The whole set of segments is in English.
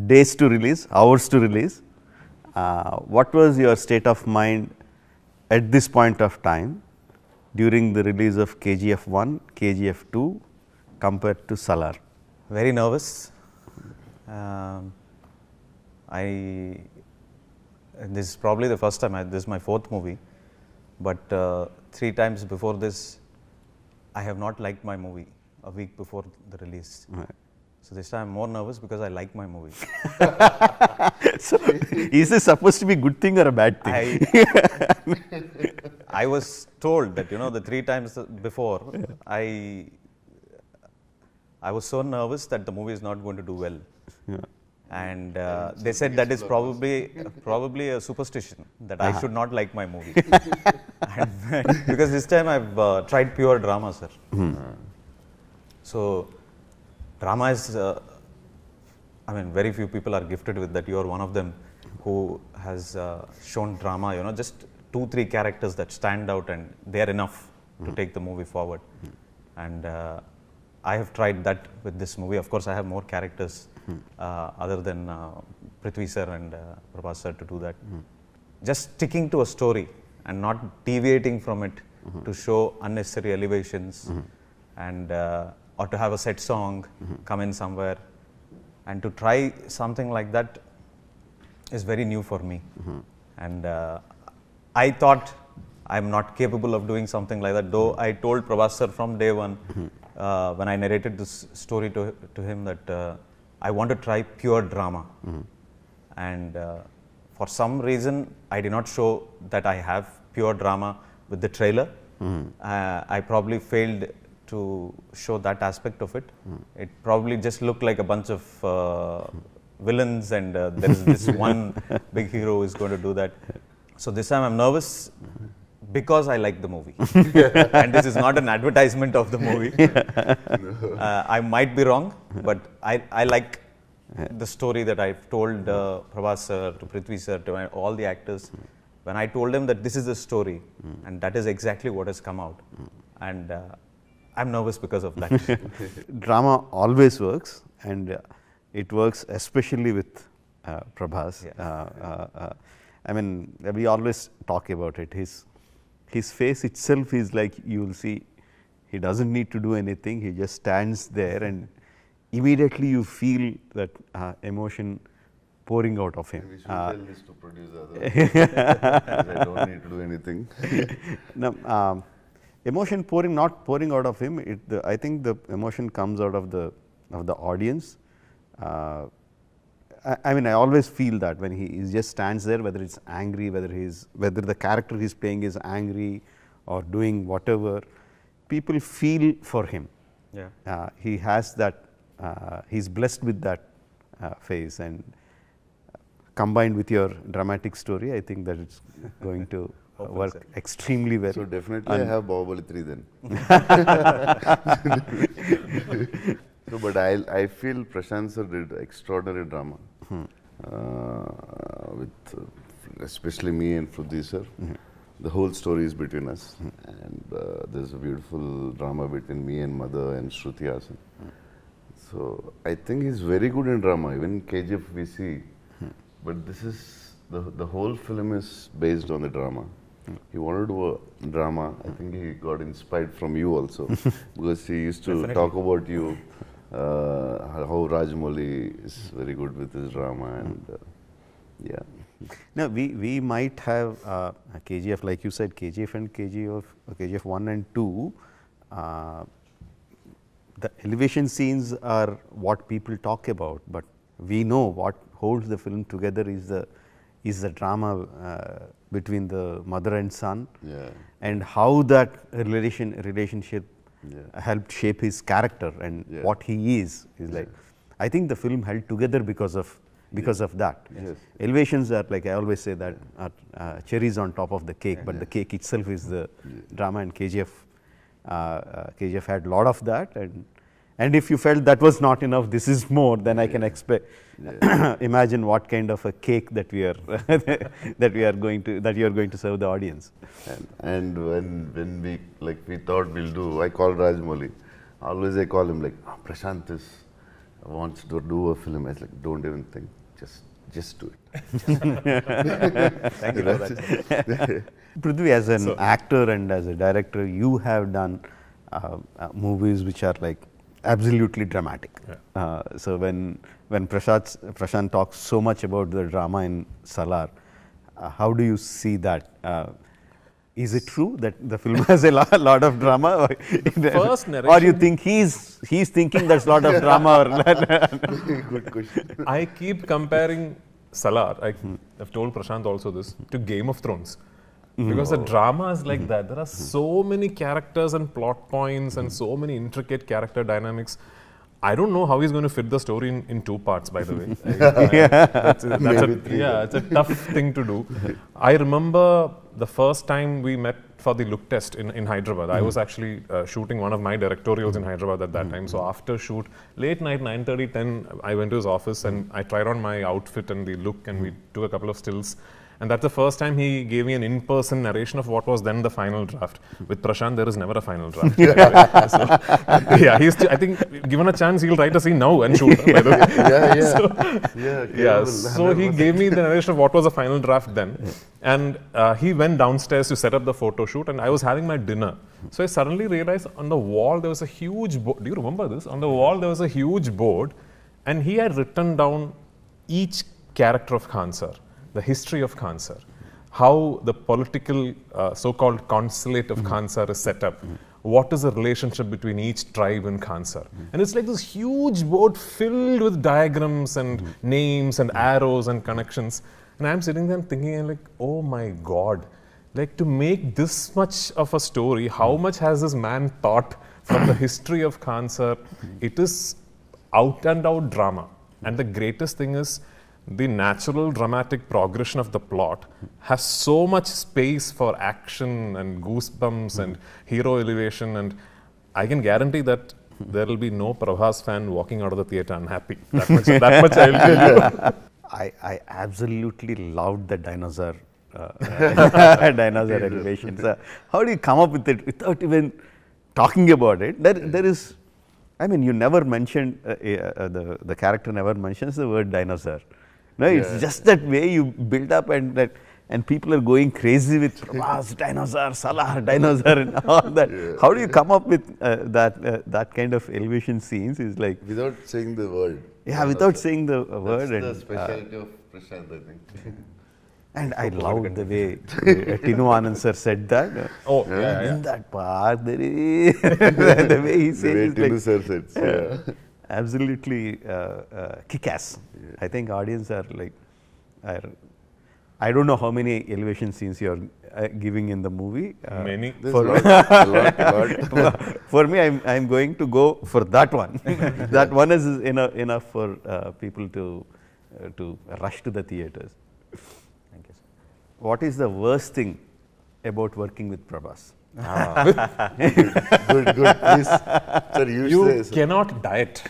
days to release, hours to release. What was your state of mind at this point of time during the release of KGF 1, KGF 2 compared to Salaar? Very nervous. This is probably the first time, this is my fourth movie, but 3 times before this, I have not liked my movie a week before the release. Right. So this time I'm more nervous because I like my movie. So, is this supposed to be a good thing or a bad thing? I was told that, you know, the 3 times before, I was so nervous that the movie is not going to do well. Yeah. And they said that is probably a superstition, that I should not like my movie. Because this time I've tried pure drama, sir. So drama is, I mean, very few people are gifted with that. You are one of them who has shown drama, you know, just 2-3 characters that stand out and they are enough to take the movie forward. And I have tried that with this movie. Of course, I have more characters other than Prithviraj sir and Prabhas sir to do that. Just sticking to a story and not deviating from it to show unnecessary elevations and or to have a set song come in somewhere, and to try something like that is very new for me. And I thought I'm not capable of doing something like that, though I told Prabhas sir from day one when I narrated this story to him that I want to try pure drama. And for some reason I did not show that I have pure drama with the trailer. I probably failed to show that aspect of it. It probably just looked like a bunch of villains, and there is this one big hero who is going to do that. So this time I'm nervous because I like the movie. And this is not an advertisement of the movie. I might be wrong, but I like the story that I've told Prabhas sir, to Prithviraj sir, to all the actors. When I told them that this is the story, and that is exactly what has come out. And I'm nervous because of that. Drama always works, and it works especially with Prabhas. Yeah. I mean, we always talk about it. His face itself is like, you will see, he doesn't need to do anything. He just stands there, and immediately you feel that emotion pouring out of him. We should tell this to producer. I don't need to do anything. No, emotion pouring, not pouring out of him. I think the emotion comes out of the audience. I mean, I always feel that when he just stands there, whether it's angry, whether the character he's playing is angry or doing whatever, people feel for him. Yeah. He has that. He's blessed with that face, and combined with your dramatic story, I think that it's going to work extremely well. So definitely I have Bahubali 3 then. So, but I feel Prashanth sir did extraordinary drama with especially me and Prithviraj sir. The whole story is between us, and there's a beautiful drama between me and Mother and Shruti Hasan. So I think he's very good in drama. Even KGF we see, but this is the whole film is based on the drama. He wanted to do a drama. I think he got inspired from you also, because he used to talk about you, how Rajamouli is very good with his drama, and yeah. Now we might have KGF, like you said, KGF and KGF 1 and 2. The elevation scenes are what people talk about, but we know what holds the film together is the drama between the mother and son, and how that relationship helped shape his character and what he is like. I think the film held together because of that. Elevations are, like I always say, that are cherries on top of the cake, but the cake itself is the drama, and KGF had a lot of that, and if you felt that was not enough, this is more, then I can expect imagine what kind of a cake that you are going to serve the audience. And when we thought we'll do, I called Rajamouli. Always I call him like, Prashanth is wants to do a film. I was like, don't even think, just do it. Thank you for that. Prithvi, as an actor and as a director, you have done movies which are like absolutely dramatic. Yeah. So when Prashant talks so much about the drama in Salaar, how do you see that? Is it true that the film has a lot of drama, First narration, or you think he's thinking there's a lot of drama? Good question. I keep comparing Salaar, I've told Prashant also this, to Game of Thrones. Because the drama is like that. There are so many characters and plot points and so many intricate character dynamics. I don't know how he's going to fit the story in 2 parts, by the way. It's a tough thing to do. I remember the first time we met for the look test in Hyderabad. I was actually shooting one of my directorials in Hyderabad at that time. So after shoot, late night, 9:30, 10, I went to his office and I tried on my outfit and the look, and we took a couple of stills. And that's the first time he gave me an in-person narration of what was then the final draft. With Prashant, there is never a final draft. So, yeah, I think given a chance, he'll write a scene now and shoot. By the way. So he gave me the narration of what was the final draft then. And he went downstairs to set up the photo shoot, and I was having my dinner. So I suddenly realized on the wall there was a huge board. Do you remember this? On the wall there was a huge board, and he had written down each character of Khan Sir. The history of Khan Sir, how the political so-called consulate of Khan Sir is set up, what is the relationship between each tribe in Khan Sir. And it's like this huge board filled with diagrams and names and arrows and connections. And I'm sitting there thinking, like, oh my God, like to make this much of a story, how much has this man thought from the history of Khan Sir? It is out and out drama. And the greatest thing is, the natural dramatic progression of the plot has so much space for action and goosebumps and hero elevation, and I can guarantee that there will be no Prabhas fan walking out of the theatre unhappy. That much I will tell you. I absolutely loved the dinosaur elevations. How do you come up with it without even talking about it? There is, I mean, you never mentioned, the character never mentions the word dinosaur. No, it's just that way you build up, and people are going crazy with Prabhas, dinosaur, Salaar, dinosaur, and all that. How do you come up with that kind of elevation scenes? Is like without saying the word. Yeah, without saying the word. That's the specialty of Prashant, I think. And I loved the way Tinu Anand sir said that. In that part, there is the way he says it. The way Tinu sir said. Absolutely kick-ass. I think audience are like, I don't know how many elevation scenes you are giving in the movie. Many. For me, I'm going to go for that one. That one is enough for people to rush to the theatres. Thank you, sir. What is the worst thing about working with Prabhas? Good. Please, sir, you cannot diet.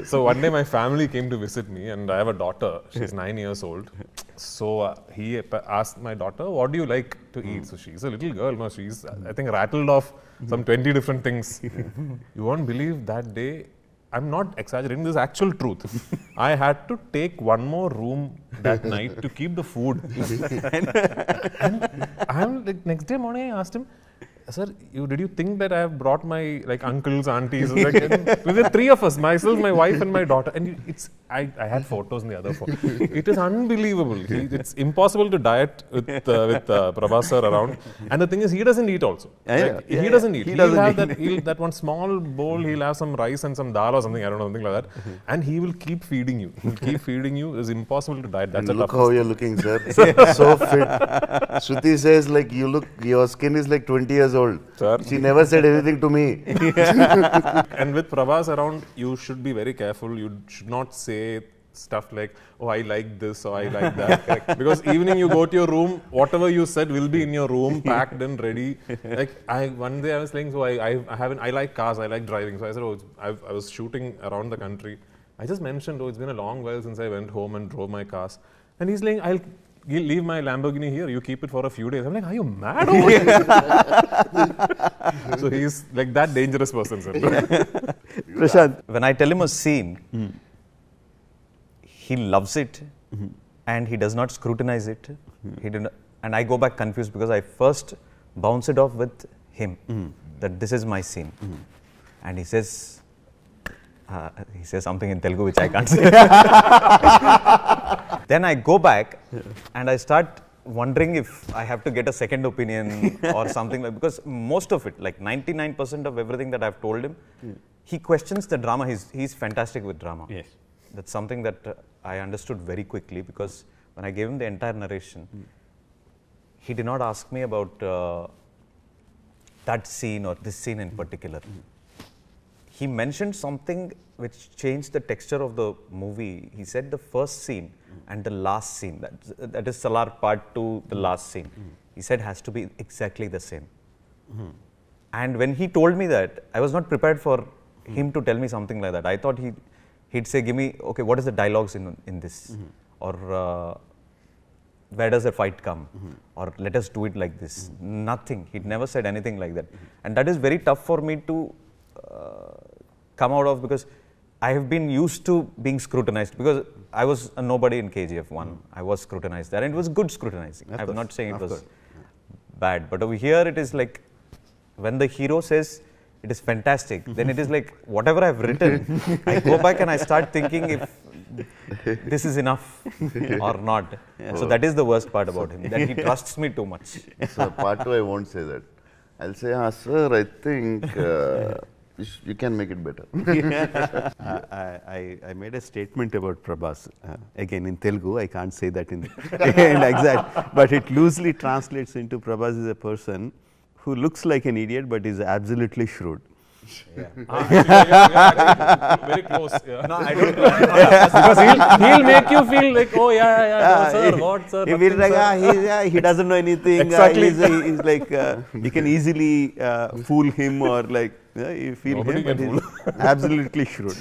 So one day my family came to visit me, and I have a daughter. She's 9 years old. So he asked my daughter, "What do you like to eat?" So she's a little girl. No, she's I think rattled off some 20 different things. You won't believe that day. I'm not exaggerating, this is actual truth. I had to take one more room that night to keep the food. and I'm like, next day morning I asked him, "Sir, did you think that I have brought my uncles, aunties?" There were 3 of us, myself, my wife and my daughter. And I had photos in the other phone. It is unbelievable. It's impossible to diet with Prabhas sir around. And the thing is, he doesn't eat also. He doesn't eat. He'll have that one small bowl, he'll have some rice and some dal or something, I don't know, something like that. And he will keep feeding you. He'll keep feeding you. It's impossible to diet. That's look how you're looking, sir. So fit. Shruti says, like, your skin is like 20 years old. Sir. She never said anything to me. And with Prabhas around, you should be very careful. You should not say stuff like, "Oh, I like this," or "I like that." Because evening you go to your room, whatever you said will be in your room, packed and ready. One day I was saying, I like cars, I like driving. So I said, I was shooting around the country. I just mentioned, it's been a long while since I went home and drove my cars. And he's like, leave my Lamborghini here, you keep it for a few days. I'm like, are you mad over here? So he's like that dangerous person, sir. Prashanth. When I tell him a scene, he loves it and he does not scrutinize it. He did not, and I go back confused because I first bounce it off with him that this is my scene. And he says something in Telugu which I can't say. Then I go back and I start wondering if I have to get a second opinion or something like, because most of it, like 99% of everything that I've told him, he questions the drama. He's fantastic with drama. Yes. That's something that I understood very quickly, because when I gave him the entire narration, he did not ask me about that scene or this scene in particular. He mentioned something which changed the texture of the movie. He said the first scene and the last scene, that is Salaar part 2, the last scene, he said has to be exactly the same. And when he told me that, I was not prepared for him to tell me something like that. I thought he'd say, give me, okay, what is the dialogues in this? Or where does the fight come? Or let us do it like this. Nothing. He'd never said anything like that. And that is very tough for me to come out of, because I have been used to being scrutinized, because I was a nobody in KGF 1. I was scrutinized there, and it was good scrutinizing. I'm not saying it was bad, but over here it is like, when the hero says it is fantastic, then it is like, whatever I've written, I go back and I start thinking if this is enough or not. So that is the worst part about him, that he trusts me too much. So part 2, I won't say that. I'll say, sir, I think you can make it better. I made a statement about Prabhas. Again, in Telugu, I can't say that in exact, but it loosely translates into Prabhas is a person who looks like an idiot but is absolutely shrewd. Very close. Yeah. No, I don't. Because he'll make you feel like, oh no, sir, what, sir? He will like, he doesn't know anything. Exactly. He's like, you can easily fool him, or like, you feel Nobody him, but can he's absolutely shrewd.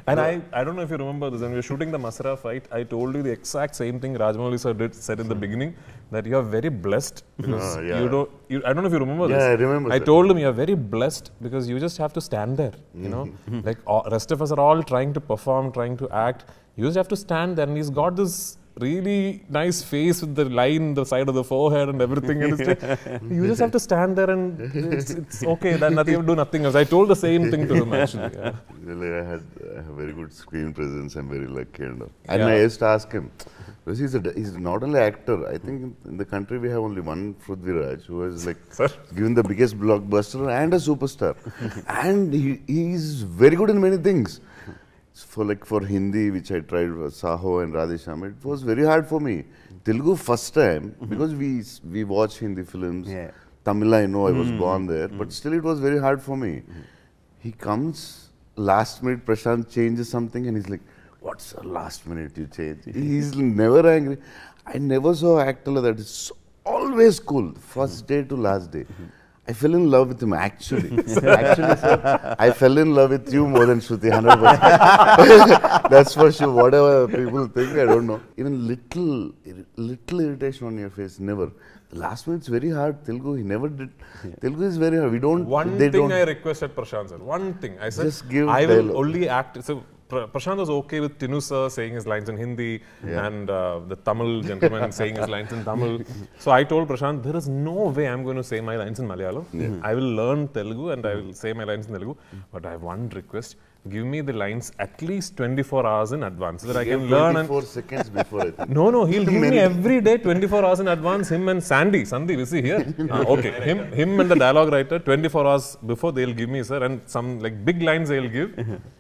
And I don't know if you remember this, when we were shooting the Masra fight, I told you the exact same thing Rajamouli sir said in the beginning, that you are very blessed because I don't know if you remember this. Yeah, I remember. I told him you are very blessed because you just have to stand there, you know. Like rest of us are all trying to perform, trying to act. You just have to stand there, and he's got this really nice face with the line, the side of the forehead and everything. And it's like, you just have to stand there and it's okay, then nothing, you have to do nothing else. I told the same thing to him actually. Yeah. Really, I have very good screen presence. I'm very lucky. And I used to ask him, because he's not only actor. I think in the country we have only one Prithviraj who has like given the biggest blockbuster and a superstar. And he's very good in many things. For Hindi, which I tried, Saho and Radhesham, it was very hard for me. Telugu first time, because we watch Hindi films. Tamil, I know I was born there, but still it was very hard for me. He comes, last minute Prashanth changes something and he's like, what's the last minute you change? He's never angry. I never saw an actor like that. It's always cool, first day to last day. I fell in love with him actually. Actually, sir, I fell in love with you more than Shruti, 100%. That's for sure. Whatever people think, I don't know. Even little irritation on your face, never. The last one, it's very hard. Telugu, he never did. Telugu is very hard. We don't. One thing I requested Prashanth sir. One thing I said, just give I will dialogue. only act. So Prashanth was okay with Tinu sir saying his lines in Hindi and the Tamil gentleman saying his lines in Tamil. So I told Prashanth, there is no way I'm going to say my lines in Malayalam. I will learn Telugu and I will say my lines in Telugu. But I have one request. Give me the lines at least 24 hours in advance so that I can learn. 24 seconds before, I think. No, he'll give me every day 24 hours in advance. Him and Sandeep, is he here? Okay, him and the dialogue writer 24 hours before they'll give me, sir, and some like big lines they'll give,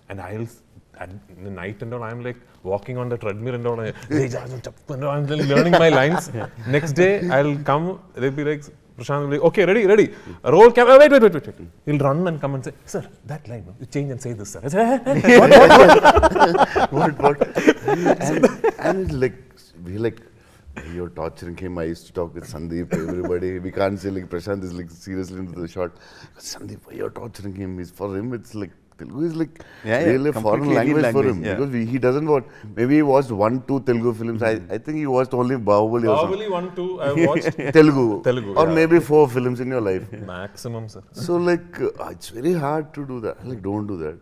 and I'll. At the night and all, I'm like walking on the treadmill and all. I'm learning my lines. Next day, I'll come. They'll be like, Prashanth will be like, okay, ready. Roll camera. Wait. He'll run and come and say, sir, that line, you change and say this, sir. I say, What? And it's like, we like, you're torturing him. I used to talk with Sandeep, everybody. We can't say like Prashanth is like seriously into the shot. Sandeep, you're torturing him. For him, it's like Telugu is like Yeah, really a foreign completely language for language, him. yeah. Because he doesn't watch, maybe he watched 1-2 Telugu films. I think he watched only Bahubali or something. Bahubali 1, 2, I watched Telugu. Telugu, Or yeah. maybe 4 films in your life. maximum, sir. So like, it's very hard to do that. Like, don't do that.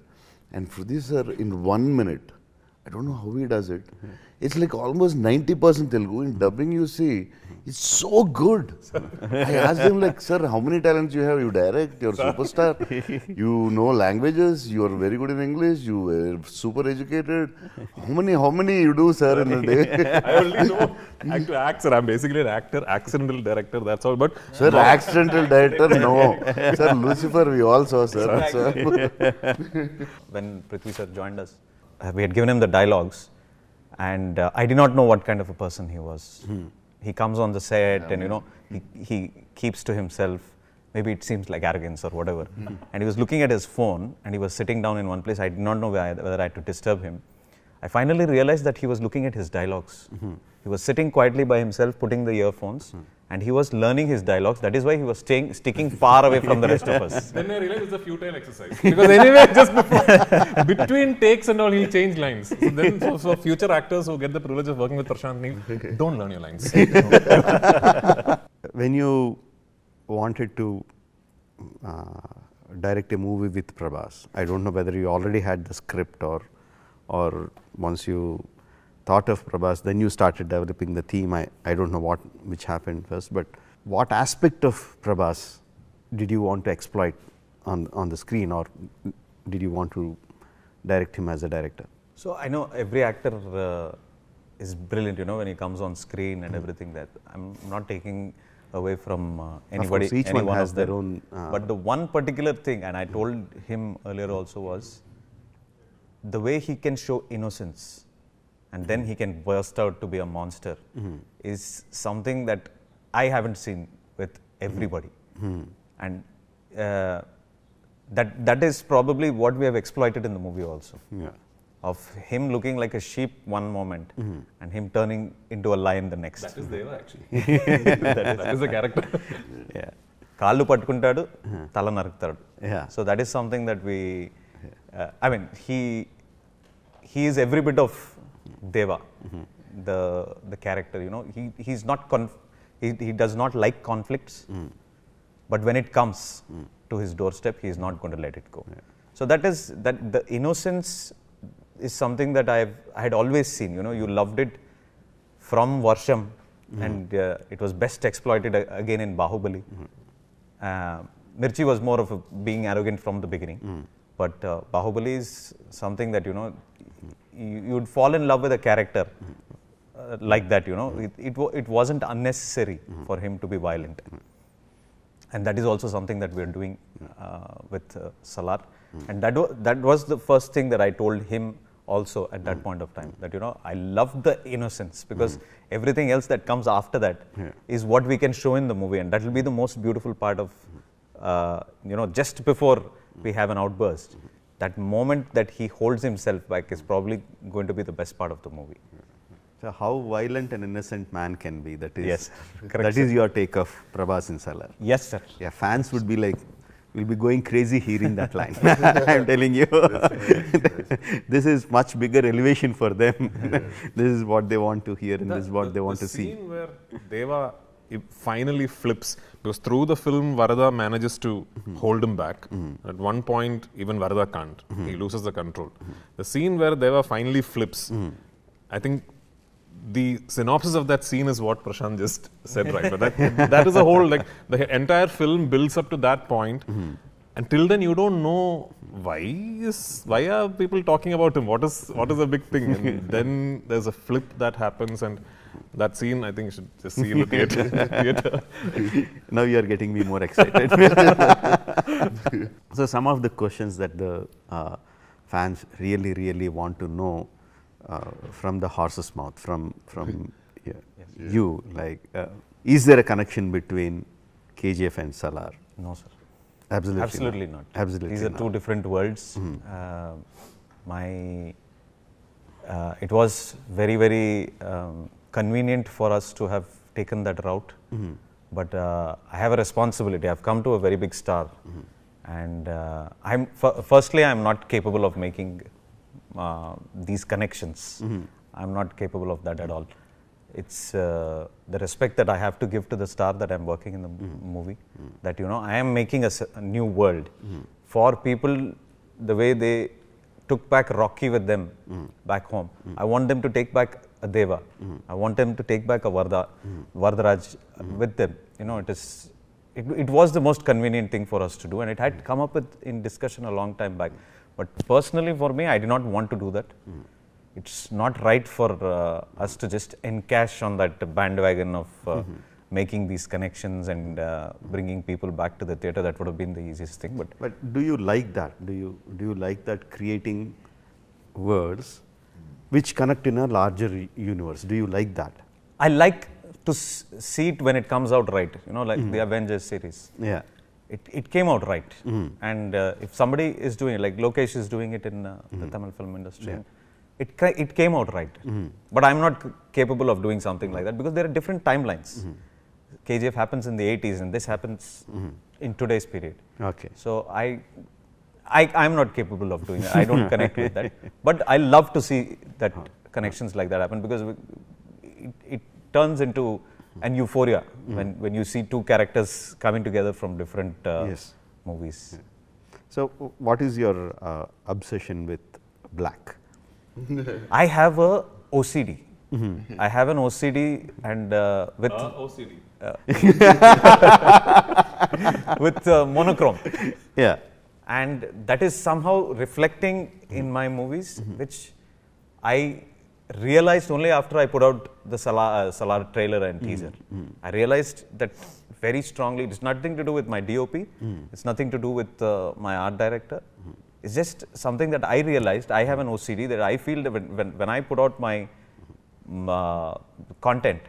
And Prithviraj sir, in 1 minute, I don't know how he does it. It's like almost 90% Telugu. In dubbing, you see, it's so good. I asked him like, sir, how many talents you have? You direct, you're a superstar, you know languages, you are very good in English, you are super educated. How many you do, sir, in a day? I only know act to act, sir. I'm basically an actor, accidental director, that's all. But Sir, accidental director, no. Sir, Lucifer, we all saw, sir. When Prithvi sir joined us, we had given him the dialogues, and I did not know what kind of a person he was. He comes on the set and, you know, he keeps to himself. Maybe it seems like arrogance or whatever. And he was looking at his phone and he was sitting down in one place. I did not know whether I had to disturb him. I finally realized that he was looking at his dialogues. He was sitting quietly by himself, putting the earphones, and he was learning his dialogues. That is why he was sticking far away from the rest of us. then I realized it's a futile exercise. Because anyway, just before, between takes and all, he'll change lines. So then for future actors who get the privilege of working with Prashanth Neel, don't learn your lines. When you wanted to direct a movie with Prabhas, I don't know whether you already had the script or once you thought of Prabhas, then you started developing the theme. I don't know which happened first, but what aspect of Prabhas did you want to exploit on the screen, or did you want to direct him as a director? So I know every actor is brilliant, you know, when he comes on screen and everything. That I'm not taking away from anybody. Of course, each one has of their them. own. But the one particular thing, and I told him earlier also, was the way he can show innocence and then he can burst out to be a monster is something that I haven't seen with everybody. And that is probably what we have exploited in the movie also. Yeah. Of him looking like a sheep one moment and him turning into a lion the next. That is Deva actually. that is the character. Yeah. Kallu pattukuntadu, tala naruktaadu. Yeah. So that is something that we, I mean, he is every bit of Deva, the character, you know. He's not, he does not like conflicts, but when it comes to his doorstep, he is not going to let it go. Yeah. So that the innocence is something that I had always seen, you know. You loved it from Varsham, and it was best exploited again in Bahubali. Mirchi was more of being arrogant from the beginning, but Bahubali is something that, you know, you would fall in love with a character like that, you know. It wasn't unnecessary for him to be violent. And that is also something that we are doing with Salaar. And that was the first thing that I told him also at that point of time, that, you know, I love the innocence, because everything else that comes after that is what we can show in the movie, and that will be the most beautiful part of, you know, just before we have an outburst. That moment that he holds himself back is probably going to be the best part of the movie. So how violent an innocent man can be, that is, Yes, correct, that is your take of Prabhas in Salaar. Yes, sir. Yeah, fans would be like, will be going crazy hearing that line. I'm telling you, this is much bigger elevation for them. This is what they want to hear, and this is what they want to see. The scene where Deva finally flips, because through the film Varada manages to hold him back. At one point, even Varada can't. He loses the control. The scene where Deva finally flips, I think the synopsis of that scene is what Prashanth just said, right? But that is a whole, like, the entire film builds up to that point. Until then, you don't know why are people talking about him? What is a big thing? And then there's a flip that happens, and that scene, I think you should just see in the theater. Now you are getting me more excited. So some of the questions that the fans really want to know from the horse's mouth, from you, like, is there a connection between KGF and Salaar? No, sir. Absolutely not. Absolutely These are not. two different worlds. It was very convenient for us to have taken that route, but I have a responsibility. I've come to a very big star, And firstly, I'm not capable of making these connections. I'm not capable of that at all. It's the respect that I have to give to the star that I'm working in the movie, that, you know, I am making a new world for people the way they took back Rocky with them back home. I want them to take back a Deva. I want them to take back a Varadaraj with them. You know, it was the most convenient thing for us to do, and it had come up in discussion a long time back. But personally for me, I did not want to do that. It's not right for us to just encash on that bandwagon of making these connections and bringing people back to the theatre. That would have been the easiest thing. But do you like that? Do you like that, creating words which connect in a larger universe? Do you like that? I like to see it when it comes out right. You know, like the Avengers series. Yeah. It came out right. And if somebody is doing it, like Lokesh is doing it in the Tamil film industry, it came out right. But I'm not capable of doing something like that, because there are different timelines. KGF happens in the 80s and this happens in today's period. Okay. So I'm not capable of doing that. I don't connect with that. But I love to see that connections like that happen, because it turns into an euphoria when you see two characters coming together from different movies. So, what is your obsession with black? I have a OCD. I have an OCD, and with OCD. with monochrome. Yeah. And that is somehow reflecting in my movies, which I realized only after I put out the Salaar trailer and teaser. I realized that very strongly. It's nothing to do with my DOP. It's nothing to do with my art director. It's just something that I realized. I have an OCD that I feel that when I put out my content,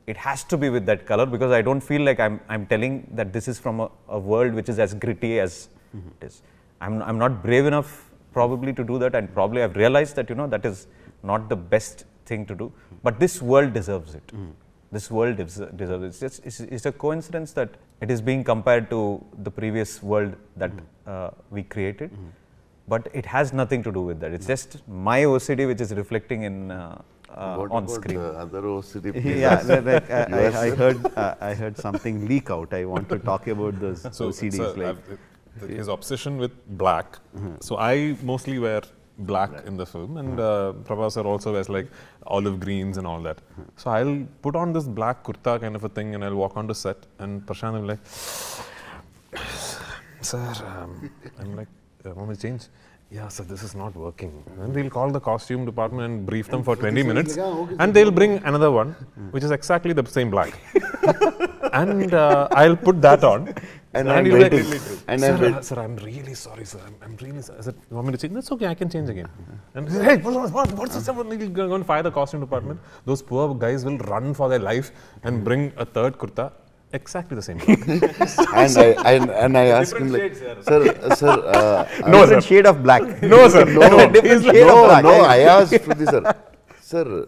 it has to be with that color, because I don't feel like I'm telling that this is from a world which is as gritty as it is. I'm not brave enough probably to do that, and probably I've realized that, you know, that is not the best thing to do. But this world deserves it. This world deserves it. It's a coincidence that it is being compared to the previous world that we created. But it has nothing to do with that. It's just my OCD which is reflecting in on screen. The other OCD? Yeah, I heard something leak out. I want to talk about those OCDs. So, his obsession with black. So I mostly wear black in the film, and Prabhas sir also wears like olive greens and all that. So I'll put on this black kurta kind of a thing, and I'll walk onto set, and Prashanth will be like, sir, I'm like, want me to change? Yeah, sir, this is not working. And we'll call the costume department and brief them for 20 minutes, and they'll bring another one, which is exactly the same black. And I'll put that on. And you're like, sir, I'm really sorry, sir. I'm really sorry. I said, you want me to change? That's okay, I can change again. And he said, hey, what's this? He'll go and fire the costume department. Those poor guys will run for their life and bring a third kurta. Exactly the same. and I asked him, like, sir, no, different shade of black. No, sir. No, I asked Prithviraj, sir,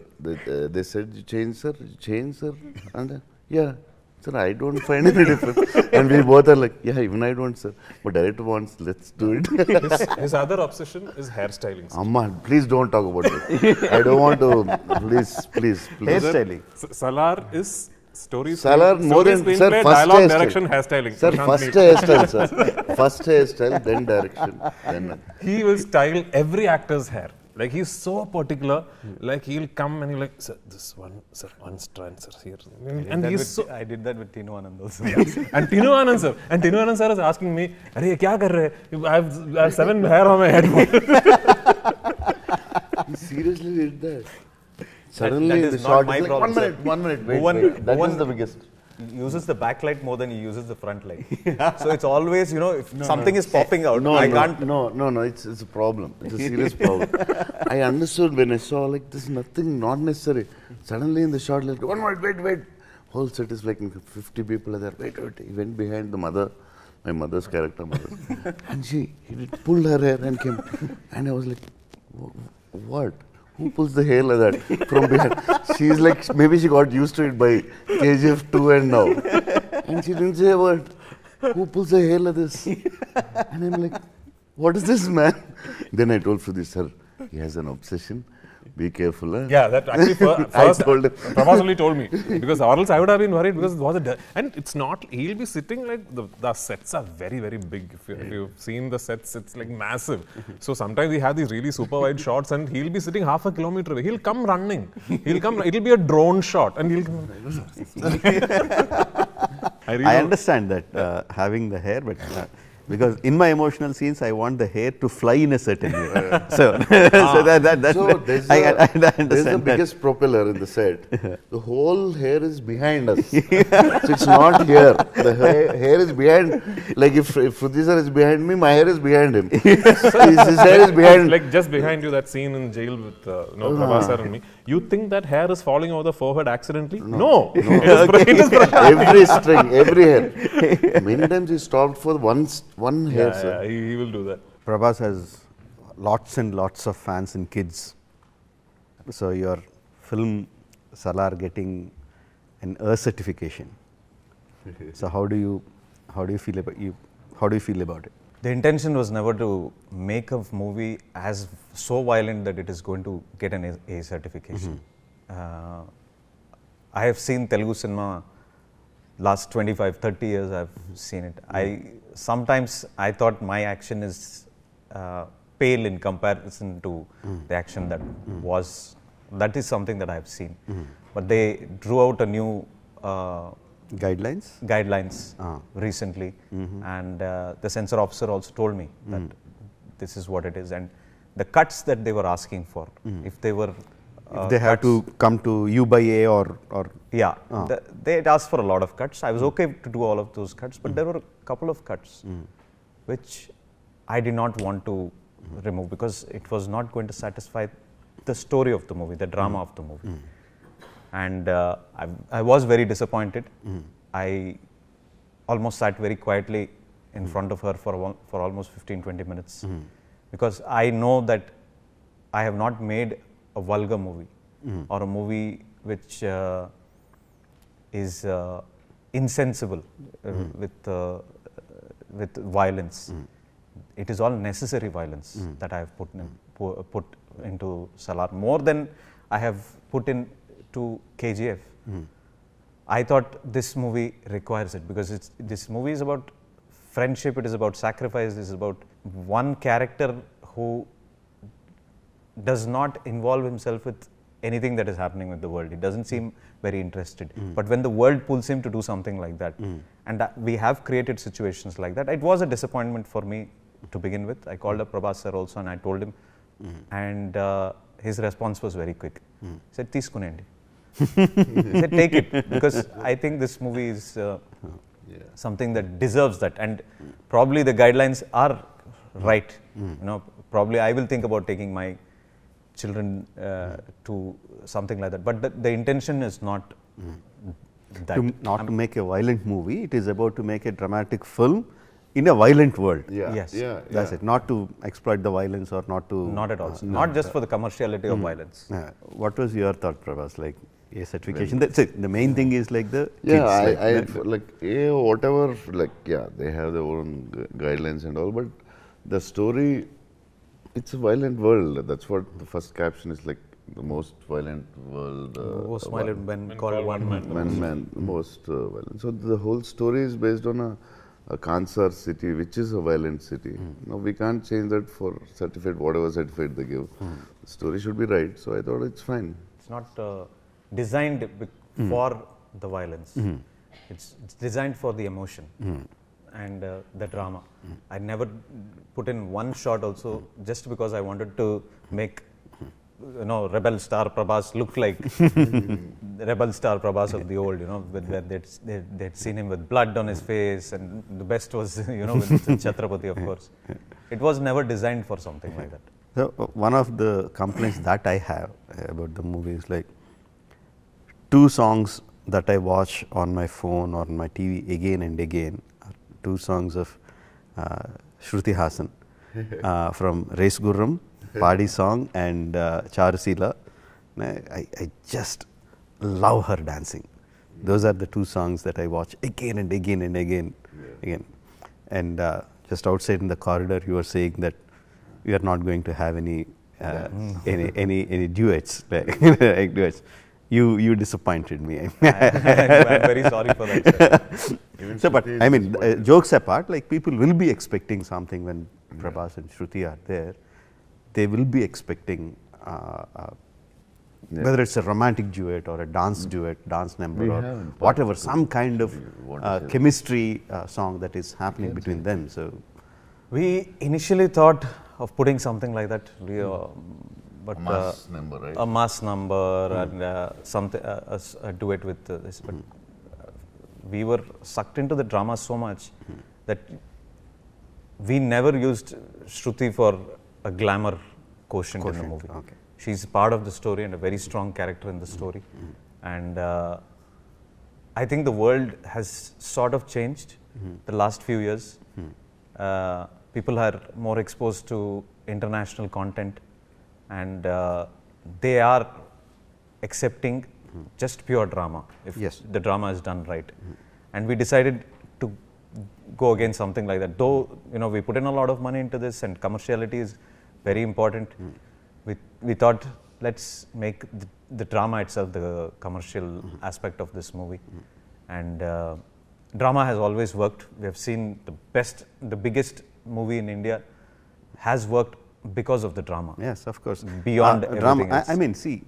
they said you change, sir, and yeah, sir, I don't find any difference. And we both are like, yeah, even I don't, sir, but director wants, let's do it. His other obsession is hairstyling. Sir. Amma, please don't talk about it. I don't want to, please. Hairstyling. Salaar is stories. Salaar more than, sir, first dialogue, direction, hairstyling. Sir, first hairstyle, sir. First hairstyle, then direction. Then he will style every actor's hair. Like, he's so particular. Like, he'll come and he'll like, sir, this one, sir, one strand, sir, here. And he's so. I did that with Tinu Anand also. And Tinu Anand sir is asking me, "Arey, kya kar rahe? I have 7 hair on my head." He seriously did that. Suddenly, that the is shot not my is like, problem, one minute, wait. That is the biggest. Uses the backlight more than he uses the front light. So it's always, you know, if something is popping out, I can't. No, it's a problem. It's a serious problem. I understood when I saw, like, this is nothing, not necessary. Suddenly in the shot, like, 1 minute, wait. Whole set is like 50 people are there. Wait. He went behind the mother, my mother's character, and he pulled her hair and came. And I was like, what? Who pulls the hair like that from behind? She's like, maybe she got used to it by KGF 2 and now. And she didn't say a word. who pulls the hair like this? And I'm like, what is this, man? Then I told Shruti, sir, he has an obsession. Be careful. Huh? Yeah, that actually first told him. Prabhas only told me, because or else I would have been worried, because it was and it's not, he'll be sitting like, the sets are very, very big. If you've seen the sets, it's like massive. So sometimes we have these really super wide shots and he'll be sitting half a kilometer away. He'll come running. It'll be a drone shot and he'll come. I understand that having the hair, but because in my emotional scenes, I want the hair to fly in a certain way. So I understand there's the biggest propeller in the set. The whole hair is behind us. So it's not here. The hair is behind. Like if Shruti sir is behind me, my hair is behind him. His hair is behind. Like just behind you, that scene in jail with Prabhas sir and me. You think that hair is falling over the forehead accidentally? No. It is Every string, every hair. Many times he stopped for one hair, sir. Yeah, he will do that. Prabhas has lots and lots of fans and kids. So your film Salaar getting an certification. So how do you feel about it? The intention was never to make a movie as so violent that it is going to get an A certification. I have seen Telugu cinema last 25, 30 years. I've seen it. Sometimes I thought my action is pale in comparison to the action that was. That is something that I've seen. But they drew out a new guidelines recently, and the censor officer also told me that this is what it is, and the cuts that they were asking for, if they were they have to come to U by A or yeah, they had asked for a lot of cuts. I was okay to do all of those cuts, but there were a couple of cuts which I did not want to remove, because it was not going to satisfy the story of the movie, the drama of the movie. And I was very disappointed. I almost sat very quietly in front of her for almost 15-20 minutes, because I know that I have not made a vulgar movie or a movie which is insensible with violence. It is all necessary violence that I have put into Salaar, more than I have put into KGF. I thought this movie requires it, because this movie is about friendship, it is about sacrifice, it is about one character who does not involve himself with anything that is happening with the world. He doesn't seem very interested. But when the world pulls him to do something like that, and we have created situations like that, it was a disappointment for me to begin with. I called up Prabhas sir also and I told him, and his response was very quick. He said, "Teeskunandi." He said, "Take it," because I think this movie is something that deserves that, and probably the guidelines are right. Probably I will think about taking my children to something like that, but the intention is not that. To make a violent movie, it is about to make a dramatic film in a violent world. Yes. That's it. Not to exploit the violence or not to. Not at all. Not just for the commerciality of violence. What was your thought, Prabhas? Like A certification. That's it. The main thing is like the kids. Whatever. They have their own guidelines and all, but the story. It's a violent world. That's what the first caption is, like the most violent world. Most violent men called one man. Most violent. So the whole story is based on a Kansar city, which is a violent city. Now we can't change that for certificate, whatever certificate they give. The story should be right. So I thought it's fine. It's not designed for the violence. It's designed for the emotion. And the drama. I never put in one shot also just because I wanted to make rebel star Prabhas look like the rebel star Prabhas of the old, where they'd seen him with blood on his face, and the best was with Chhatrapati, of course. It was never designed for something like that. So one of the complaints that I have about the movie is like 2 songs that I watch on my phone or on my TV again and again. 2 songs of Shruti Hassan from Race Gurram, Padi song, and Charusila. I just love her dancing. Those are the 2 songs that I watch again and again and again. and just outside in the corridor, you were saying that we are not going to have any any duets, like duets. You disappointed me. I'm very sorry for that, sir. So, but I mean, jokes apart, like people will be expecting something when Prabhas and Shruti are there. They will be expecting whether it's a romantic duet or a dance duet, dance number, or whatever, some kind of chemistry song that is happening between them. So, we initially thought of putting something like that. But a mass number, right? A mass number and something a duet with this. But we were sucked into the drama so much that we never used Shruti for a glamour quotient in the movie. Okay. She's part of the story and a very strong character in the story. And I think the world has sort of changed the last few years. People are more exposed to international content, and they are accepting just pure drama if the drama is done right. And we decided to go against something like that. Though, you know, we put in a lot of money into this and commerciality is very important. We thought, let's make the drama itself the commercial aspect of this movie. And drama has always worked. We have seen the biggest movie in India has worked because of the drama. yes, of course. Beyond drama. everything else. I mean, see,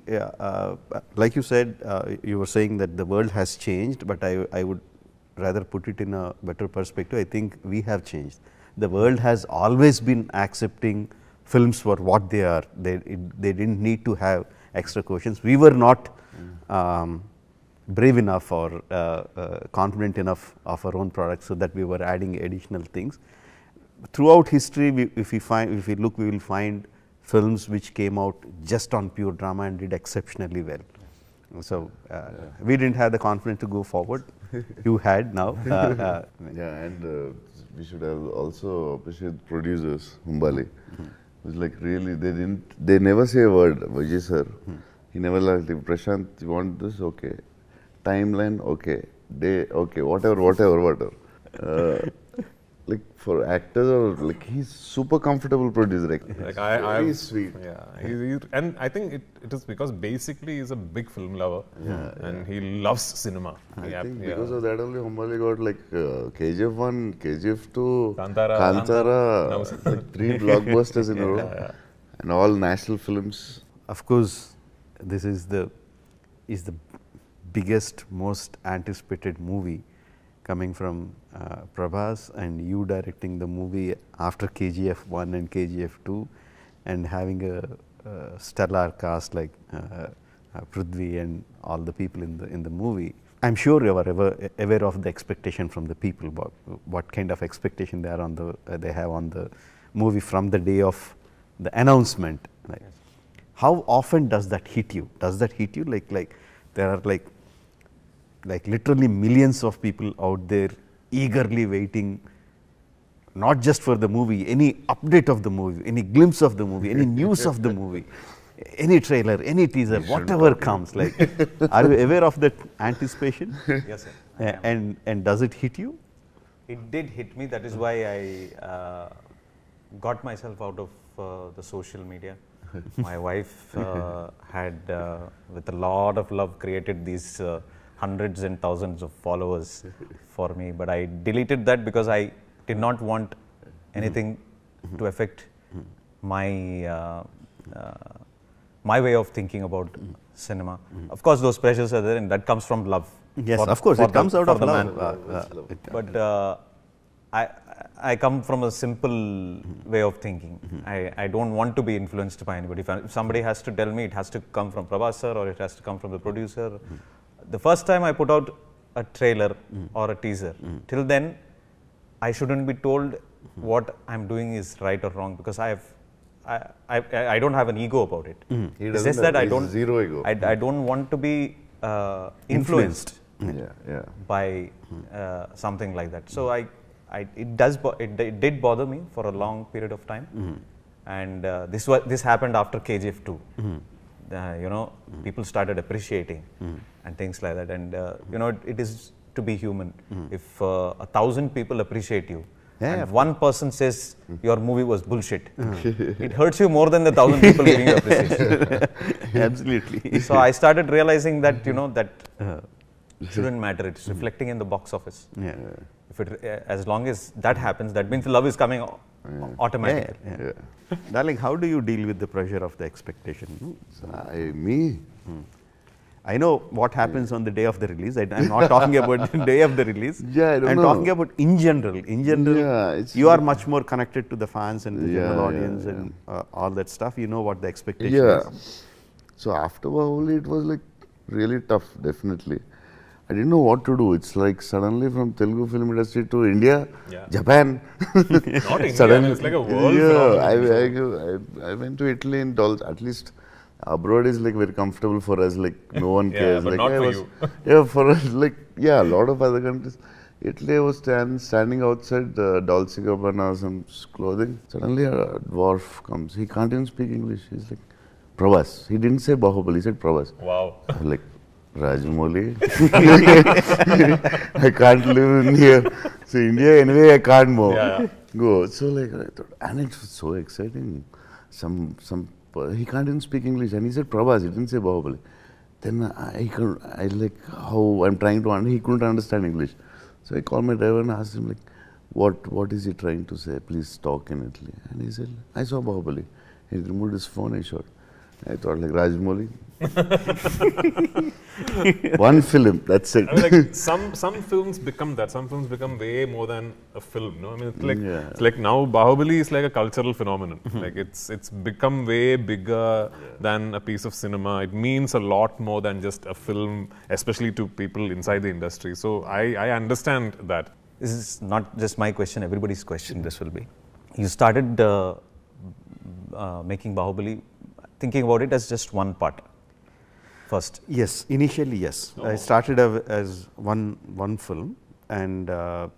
like you said, you were saying that the world has changed, but I would rather put it in a better perspective. I think we have changed. The world has always been accepting films for what they are. They didn't need to have extra questions. We were not brave enough or confident enough of our own product, so that we were adding additional things. Throughout history, if we look, we will find films which came out just on pure drama and did exceptionally well. So we didn't have the confidence to go forward. You had now. Yeah, and we should have also appreciate producers, Humbali. It's like really, they never say a word. Vijay sir, he never like, Prashanth, you want this? Okay. Timeline? Okay. Day? Okay. Whatever. Like for actors, or like he's super comfortable producer. Like very sweet. Yeah, and I think it is because basically he's a big film lover, and he loves cinema. I think because of that only Humbali got like KGF 1, KGF 2, Kantara, like 3 blockbusters in a row, and all national films. Of course, this is the biggest, most anticipated movie coming from Prabhas, and you directing the movie after KGF 1 and KGF 2, and having a stellar cast like Prithvi and all the people in the movie. I'm sure you are aware of the expectation from the people, what kind of expectation they have on the movie from the day of the announcement. Like, how often does that hit you? Does that hit you? Like there are like literally millions of people out there eagerly waiting, not just for the movie, any update of the movie, any glimpse of the movie, any news of the movie, any trailer, any teaser, whatever comes. Like, are you aware of that anticipation? Yes, sir. And does it hit you? It did hit me. That is why I got myself out of the social media. My wife had, with a lot of love, created these hundreds and thousands of followers for me, but I deleted that because I did not want anything to affect my my way of thinking about cinema. Of course, those pressures are there, and that comes from love. Yes, of course, it comes out of love. But I come from a simple way of thinking. I don't want to be influenced by anybody. If somebody has to tell me, it has to come from Prabhas sir, or it has to come from the producer. The first time I put out a trailer or a teaser, till then I shouldn't be told what I'm doing is right or wrong, because I don't have an ego about it. It's just that I don't zero ego. I don't want to be influenced by something like that. So it did bother me for a long period of time, and this happened after KGF 2. You know, people started appreciating and things like that, and you know, it is to be human. If 1,000 people appreciate you, and one person says your movie was bullshit, it hurts you more than the 1,000 people giving you appreciation. Absolutely. So I started realizing that, that shouldn't matter. It's reflecting in the box office. Yeah. If as long as that happens, that means the love is coming automatically. Yeah. Darling, how do you deal with the pressure of the expectation? Me? I know what happens on the day of the release. I'm not talking about the day of the release. Yeah, I don't I'm know. talking about in general. In general, Yeah, you are much more connected to the fans and the general audience and all that stuff. You know what the expectation is. So after Bahubali, it was like really tough, definitely. I didn't know what to do. It's like suddenly from Telugu film industry to India, Japan. Not India, suddenly, it's like a world phenomenon. I went to Italy and at least abroad is like very comfortable for us, like no one cares. But like, not for you. For us, like, a lot of other countries. Italy, I was standing outside Dolce Gabbana, some clothing. Suddenly a dwarf comes. He can't even speak English. He's like, Prabhas. He didn't say Bahubali, he said Prabhas. Wow. I was like, Rajamouli. I can't live in here. So India, anyway, I can't move. Go. So like, I thought, and it was so exciting. He can't even speak English, and he said Prabhas. He didn't say Bahubali. Then I like how I'm trying to he couldn't understand English. So I called my driver and asked him like, what is he trying to say? Please talk in Italy. And he said, I saw Bahubali. He removed his phone and shot. I thought like Rajamouli. One film, that's it. I mean, like some films become that. Some films become way more than a film. No, I mean it's like now Bahubali is like a cultural phenomenon. Like it's become way bigger than a piece of cinema. It means a lot more than just a film, especially to people inside the industry. So I understand that. This is not just my question. Everybody's question. This will be. You started making Bahubali, thinking about it as just one part. First. Yes, initially yes. I started as one film, and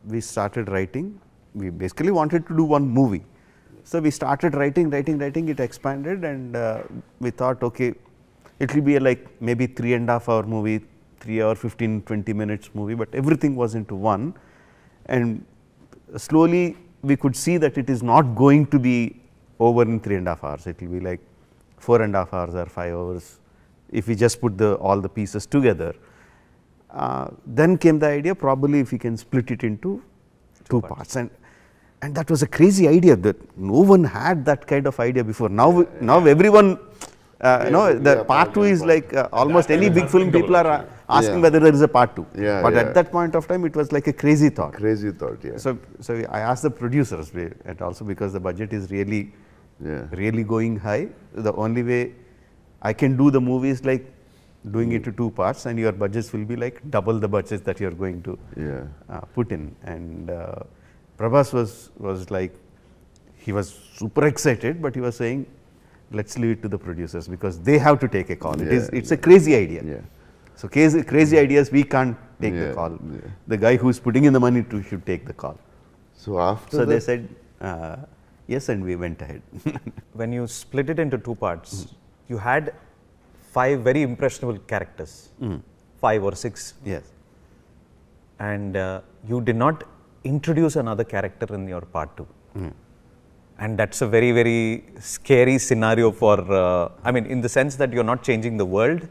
we started writing. We basically wanted to do one movie. So we started writing, it expanded, and we thought, okay, it will be like maybe 3.5 hour movie, 3 hour 15-20 minutes movie, but everything was into one. And slowly we could see that it is not going to be over in 3.5 hours. It will be like 4.5 hours or 5 hours. If we just put all the pieces together. Then came the idea, probably if we can split it into two parts. And that was a crazy idea that no one had that kind of idea before. Now everyone, the part 2 is like almost any big film people are asking whether there is a part 2. But at that point of time, it was like a crazy thought. Crazy thought, So I asked the producers, and also because the budget is really going high, the only way I can do the movie is like doing it to 2 parts, and your budgets will be like double the budgets that you are going to put in. And Prabhas was like, he was super excited, but he was saying, let's leave it to the producers because they have to take a call. It's a crazy idea. So crazy ideas, we can't take the call. The guy who's putting in the money should take the call. So they said yes, and we went ahead. When you split it into 2 parts, you had 5 very impressionable characters, 5 or 6. Yes. And you did not introduce another character in your part 2. And that's a very, very scary scenario for, I mean, in the sense that you're not changing the world,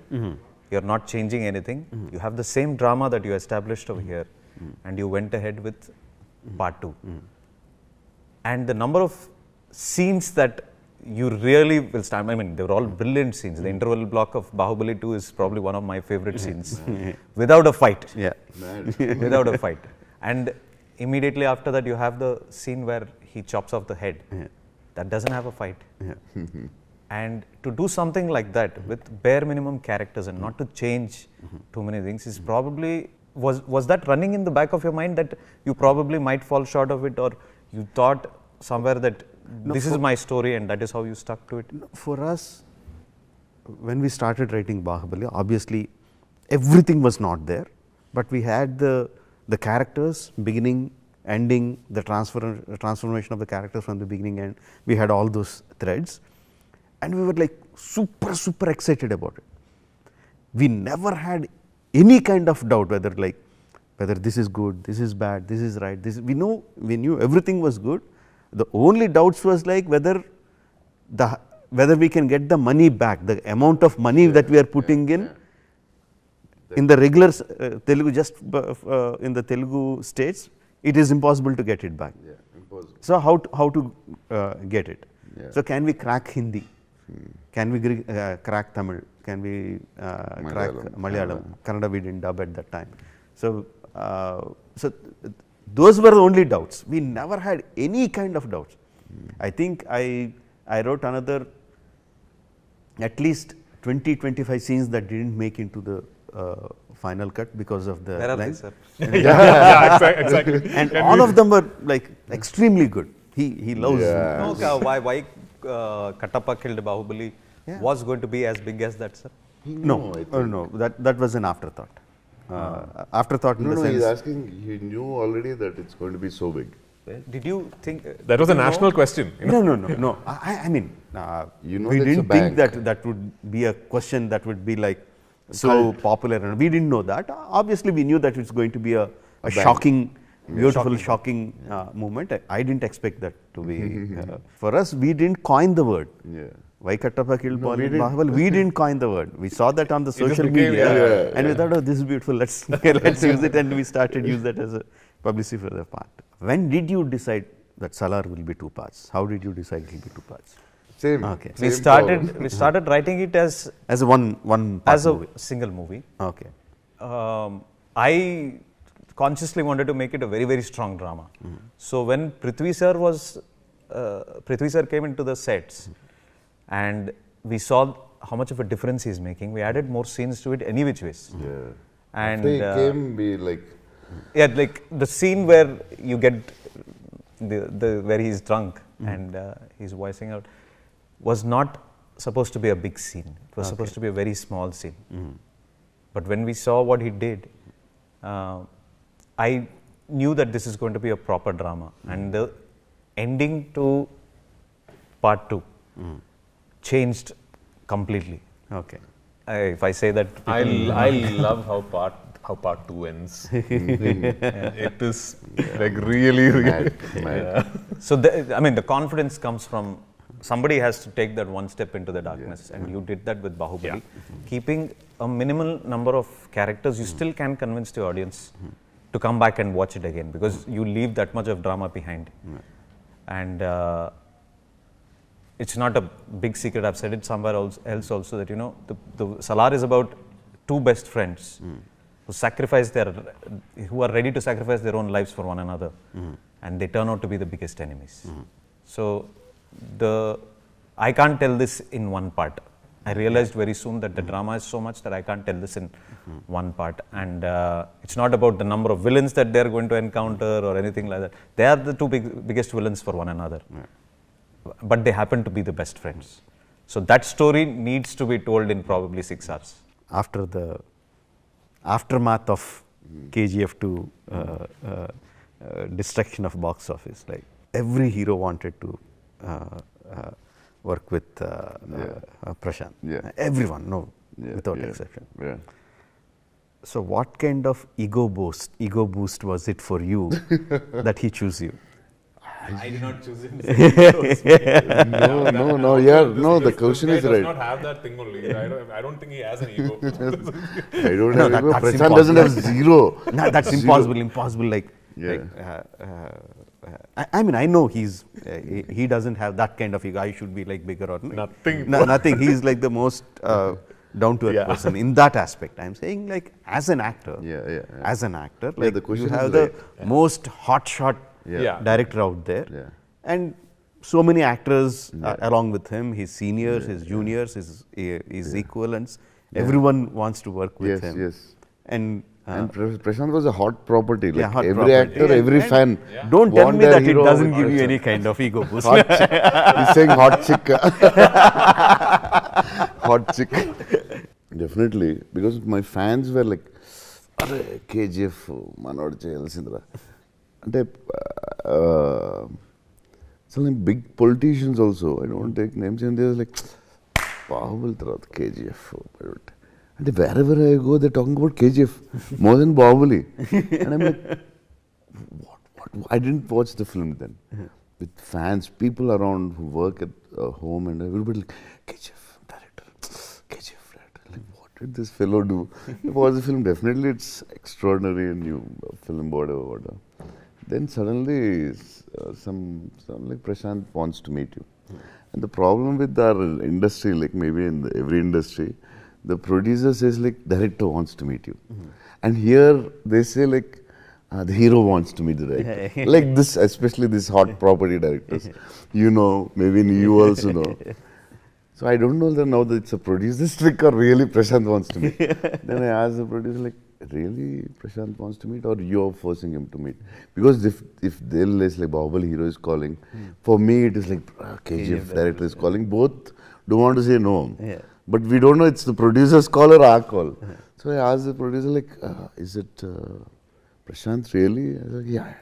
you're not changing anything. You have the same drama that you established over here, and you went ahead with part 2. And the number of scenes that you really will stand, I mean, they were all brilliant scenes. The interval block of Bahubali 2 is probably one of my favorite scenes. Without a fight. Without a fight. And immediately after that, you have the scene where he chops off the head. That doesn't have a fight. And to do something like that with bare minimum characters and not to change too many things is probably, was that running in the back of your mind that you probably might fall short of it, or you thought somewhere that this is my story and that is how you stuck to it? For us, when we started writing Bahubali, obviously everything was not there, but we had the characters, beginning, ending, the transformation of the characters from the beginning, and we had all those threads, and we were like super excited about it. We never had any kind of doubt whether like whether this is good, this is bad, this is right. We knew everything was good. The only doubts was like whether we can get the money back, the amount of money that we are putting in the regular Telugu, just in the Telugu states, it is impossible to get it back. Yeah, impossible. So how to get it? Yeah. So can we crack Hindi? Can we crack Tamil? Can we crack Malayalam? Kannada we didn't dub at that time. So those were the only doubts. We never had any kind of doubts. I think I wrote another at least 20-25 scenes that didn't make into the final cut because of the lines. Exactly. And all of them were like extremely good. He loves. Yeah. No, why Kattappa killed Bahubali was going to be as big as that, sir? No, that was an afterthought. Afterthought in the sense. He's asking, he knew already that it's going to be so big. Did you think that was a national question? No. I mean, we didn't think that would be a question that would be like so popular. We didn't know that. Obviously, we knew that it's going to be a shocking, beautiful, shocking movement. I didn't expect that to be. For us, we didn't coin the word. Yeah. Why Kattappa killed Bahubali? We didn't coin the word. We saw that on the social media, and we thought, oh, this is beautiful. Let's use it, and we started use that as a publicity for the part. When did you decide that Salaar will be 2 parts? How did you decide it will be 2 parts? Same. Okay. We started writing it as a one as a movie. Single movie. Okay. I consciously wanted to make it a very, very strong drama. So when Prithvi sir came into the sets, and we saw how much of a difference he's making, we added more scenes to it any which ways. Yeah. And after he came, we like. Yeah, like the scene where you get where he's drunk and he's voicing out was not supposed to be a big scene. It was supposed to be a very small scene. But when we saw what he did, I knew that this is going to be a proper drama. And the ending to part 2 changed completely. Okay. If I say that, I love how part 2 ends. It is like really. Mad. So the confidence comes from somebody has to take that one step into the darkness, and you did that with Bahubali. Keeping a minimal number of characters, you still can convince the audience to come back and watch it again, because you leave that much of drama behind. And it's not a big secret, I've said it somewhere else also, that the Salaar is about 2 best friends who are ready to sacrifice their own lives for one another, and they turn out to be the biggest enemies. So I can't tell this in one part. I realized very soon that the drama is so much that I can't tell this in one part, and it's not about the number of villains that they're going to encounter or anything like that. They are the 2 biggest villains for one another, but they happen to be the best friends. So that story needs to be told in probably 6 hours. After the aftermath of KGF 2 destruction of box office, like every hero wanted to work with Prashanth. Everyone, without exception. Yeah. So what kind of ego boost was it for you that he chose you? I did not choose him. No, the question is right. He does not have that thing only. I don't think he has an ego. I don't have ego. Prashant doesn't have zero. No, that's impossible. I mean, I know he doesn't have that kind of ego. I should be like bigger or nothing. Nothing. He's like the most down to earth person in that aspect. I'm saying, like, as an actor, as an actor, like you have the most hotshot director out there, and so many actors along with him, his seniors, his juniors, his equalents. Everyone wants to work with him. And Prashant was a hot property. Like hot every property. actor, every fan. Don't tell me that it doesn't give you any kind of ego boost. He's saying hot chick. Hot chick. Definitely, because my fans were like, KGF, Manod Sindra. Some big politicians also, I don't take names, and they were like, Bahubali Tarat, KGF. And wherever I go, they're talking about KGF more than Bahubali. And I'm like, what? I didn't watch the film then. With fans, people around who work at home, and everybody like, KGF director, KGF director. Like, what did this fellow do? I watched the film, definitely it's extraordinary and new film, whatever. Then suddenly, some like Prashanth wants to meet you. And the problem with our industry, like maybe in every industry, the producer says like, director wants to meet you. And here they say like, the hero wants to meet the director. Like this, especially these hot property directors. You know, maybe you also know. So I don't know now that it's a producer's trick or really Prashanth wants to meet. Then I asked the producer like, really Prashanth wants to meet or you're forcing him to meet? Because if they'll say like Bahubali hero is calling, for me it is like KGF director is calling. Both don't want to say no. But we don't know it's the producer's call or our call. So I asked the producer like, is it Prashanth really? I was like, yeah.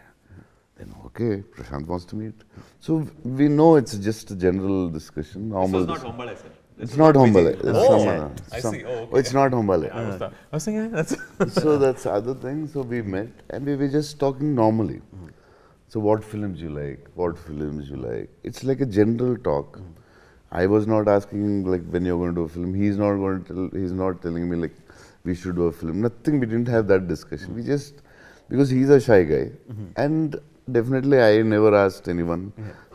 Then okay, Prashanth wants to meet. So we know it's just a general discussion. Normal. This was not Hombale, sir. It's not Hombale. I see. Oh, okay. It's not Hombale. I was thinking, that's So that's the other thing. So we met and we were just talking normally. So what films you like? What films you like? It's like a general talk. I was not asking like when you're going to do a film. He's not going to tell. He's not telling me like we should do a film. Nothing. We didn't have that discussion. We just because he's a shy guy and definitely I never asked anyone.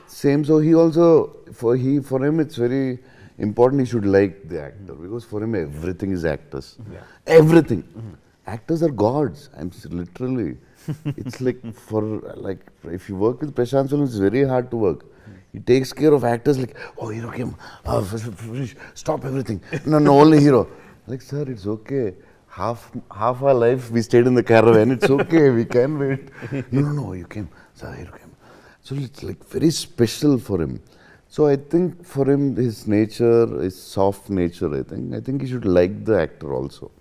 Same. So he also for him it's very important he should like the actor because for him everything is actors. Everything. Actors are gods. I'm literally. It's like if you work with Prashanth film, it's very hard to work. He takes care of actors like, oh, hero came, stop everything. No, only hero. Like, sir, it's okay. Half our life we stayed in the caravan. It's okay. We can wait. No, you came. Sir, hero came. So it's like very special for him. So I think for him, his nature, his soft nature, I think he should like the actor also.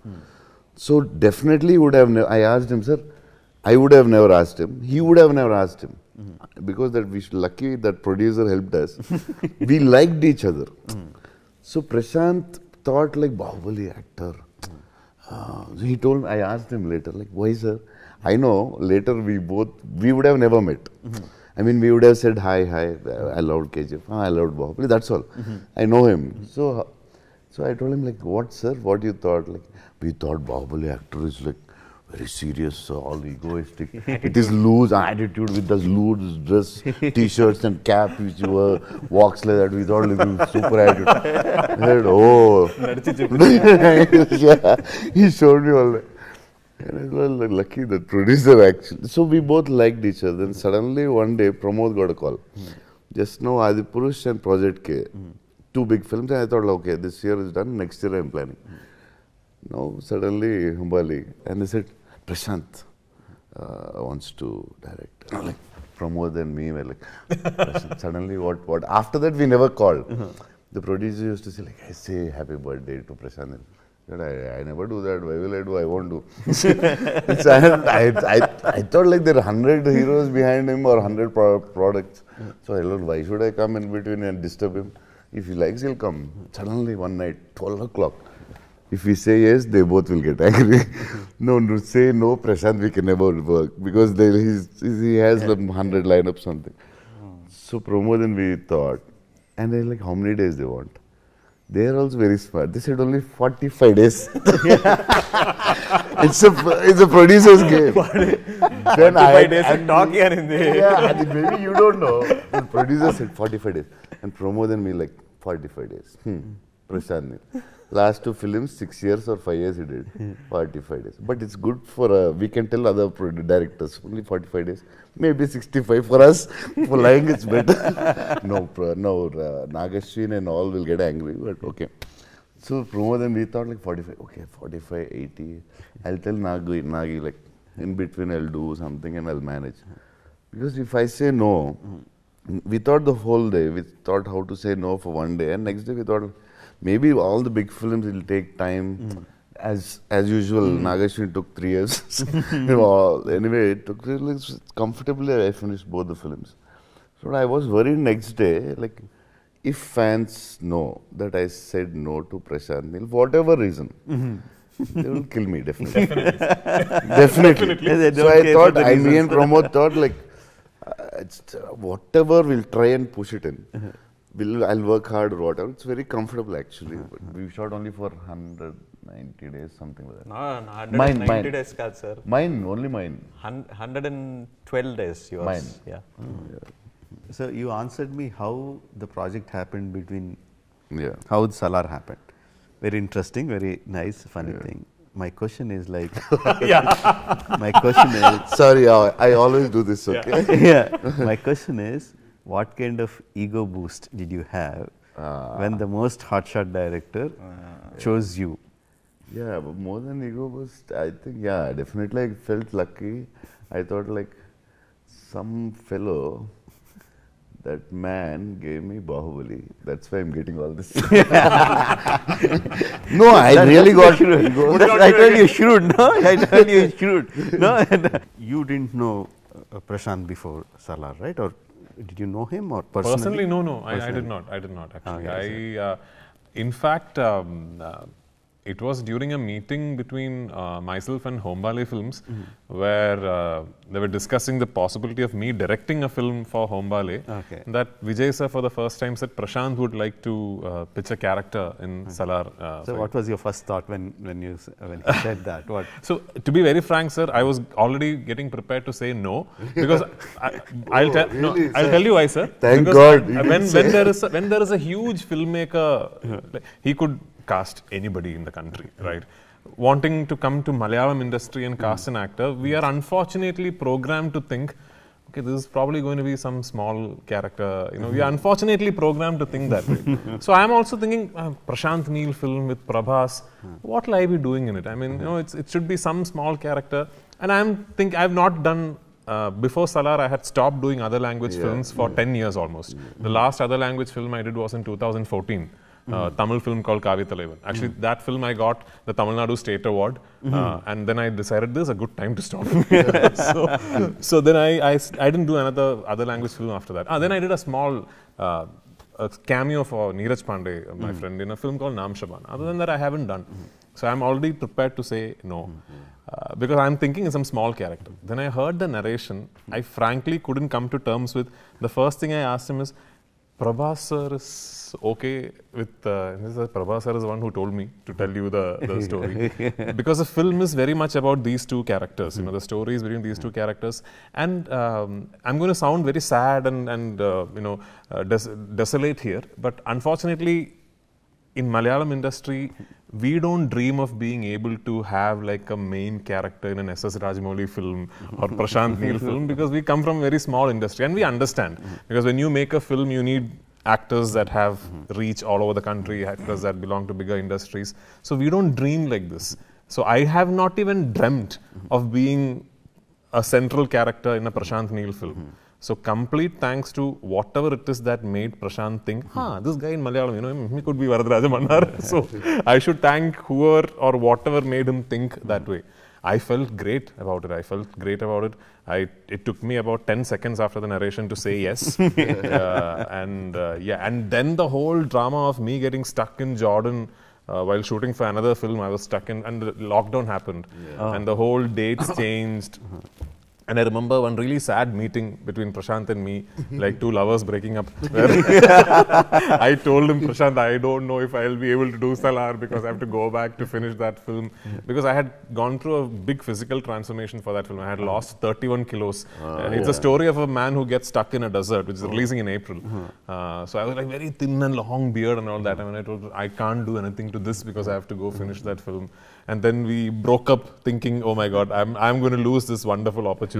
So definitely would have, I asked him, sir, I would have never asked him. He would have never asked him. Because that we lucky that producer helped us. We liked each other. So Prashanth thought like Bahubali actor. So he told me, I asked him later, like, why sir? I know later we would have never met. I mean, we would have said, hi, I loved KGF, I loved Bahubali, that's all. I know him. So I told him, like, what, sir? What you thought? Like, we thought Bahubali actor is like very serious, all egoistic. It is loose attitude with this loose dress, t-shirts and cap which you wear, walks like that. We thought like super attitude. I said, oh. Yeah, he showed me all that. And I was lucky that producer actually. So we both liked each other. Then suddenly one day Pramod got a call. Just now Adipurush and Project K. Two big films. And I thought, okay, this year is done. Next year I am planning. Now suddenly Humbali. And they said, Prashanth wants to direct. Like Pramod and me were like, suddenly what? After that we never called. The producer used to say like, I say happy birthday to Prashanth. I never do that. Why will I do? I won't do. I thought like there are 100 heroes behind him or 100 products. So I thought, why should I come in between and disturb him? If he likes, he'll come. Suddenly one night, 12 o'clock. If we say yes, they both will get angry. No, say no, Prashanth, we can never work because he has 100 lineups something. So Pramod and we thought, and they're like, how many days they want? They are also very smart. They said only 45 days. It's a producer's game. 45 days and talk here in the... Yeah, maybe you don't know. The producer said 45 days. And Pramod and me like 45 days. Prashanth Neel. Last two films, 6 years or 5 years he did. 45 days. But it's good for, we can tell other directors, only 45 days. Maybe 65 for us. For lying it's better. No, Nagashwin and all will get angry, but okay. So Pramod and we thought like 45, okay, 45, 80. I'll tell Nagi like in between I'll do something and I'll manage. Because if I say no, we thought the whole day, we thought how to say no for one day and next day we thought maybe all the big films will take time. As usual, Nagashwin took 3 years. Anyway, it took comfortably. I finished both the films. So I was worried next day, like if fans know that I said no to Prashanth Neel, whatever reason, they will kill me, definitely. Definitely. They So don't I care thought, for the me and reasons. Pramod thought like, whatever, we'll try and push it in. I'll work hard or whatever. It's very comfortable actually. But we shot only for 190 days, something like that. No, 190 Mine. days, kaad, sir. Mine, only mine. 112 days, yours. Mine. Yeah. So you answered me how the project happened between, Yeah. how the Salaar happened. Very interesting, very nice, funny thing. My question is like, my question is, Sorry, I always do this, okay? my question is, what kind of ego boost did you have when the most hotshot director chose you? Yeah, but more than ego boost, I think, yeah, definitely I felt lucky. I thought like some fellow, that man gave me Bahubali. That's why I'm getting all this. No, I really got ego. I told you shrewd, no? I told you shrewd. No, you didn't know Prashanth before Salaar, right? Or did you know him or personally? Personally, no. I did not actually. Okay, In fact, it was during a meeting between myself and Hombale Films, where they were discussing the possibility of me directing a film for Hombale. Okay. That Vijay sir for the first time said Prashanth would like to pitch a character in Salaar. So what was your first thought when he said that? What? So, to be very frank, sir, I was already getting prepared to say no, because I'll tell you why, sir. Thank Because God. when there is a huge filmmaker, like, he could cast anybody in the country, right? Wanting to come to Malayalam industry and cast an actor, we are unfortunately programmed to think, okay, this is probably going to be some small character. We are unfortunately programmed to think that way. So I am also thinking, Prashanth Neel film with Prabhas, what will I be doing in it? I mean, it should be some small character. And I've not done, before Salaar, I had stopped doing other language films for 10 years almost. The last other language film I did was in 2014. Tamil film called Kavya Thalaivan. Actually, that film I got the Tamil Nadu State Award, and then I decided this is a good time to stop. so then I didn't do another other language film after that. Then I did a small a cameo for Neeraj Pandey, my friend, in a film called Naam Shaban. Other than that, I haven't done. So I'm already prepared to say no. Because I'm thinking of some small character. Then I heard the narration. I frankly couldn't come to terms with. The first thing I asked him is, Prabhas sir is okay with, Prabhas sir is the one who told me to tell you the story. Because the film is very much about these two characters, the story is between these two characters. And I'm going to sound very sad and desolate here, but unfortunately, in Malayalam industry, we don't dream of being able to have like a main character in an S.S. Rajamouli film or Prashanth Neel film, because we come from a very small industry and we understand. Because when you make a film, you need actors that have reach all over the country, actors that belong to bigger industries. So we don't dream like this. So I have not even dreamt of being a central character in a Prashanth Neel film. So complete thanks to whatever it is that made Prashanth think, this guy in Malayalam, he could be Varadraja Mannar. So I should thank whoever or whatever made him think that way. I felt great about it. It took me about 10 seconds after the narration to say yes. And then the whole drama of me getting stuck in Jordan while shooting for another film, I was stuck in, and the lockdown happened. And the whole dates changed. And I remember one really sad meeting between Prashanth and me, like two lovers breaking up. Where I told him, Prashanth, I don't know if I'll be able to do Salaar because I have to go back to finish that film. Because I had gone through a big physical transformation for that film. I had lost 31 kilos. It's a story of a man who gets stuck in a desert, which is releasing in April. So I was like very thin and long beard and all that. I mean, I told, I can't do anything to this because I have to go finish that film. And then we broke up thinking, oh my God, I'm going to lose this wonderful opportunity.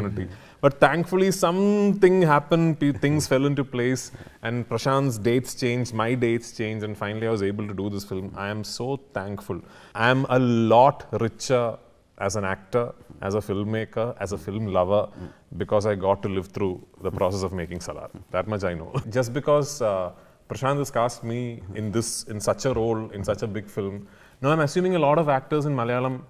But thankfully something happened, things fell into place, and Prashanth's dates changed, my dates changed, and finally I was able to do this film. I am so thankful. I am a lot richer as an actor, as a filmmaker, as a film lover, because I got to live through the process of making Salaar. That much I know. Just because Prashanth has cast me in such a role, in such a big film. Now I'm assuming a lot of actors in Malayalam,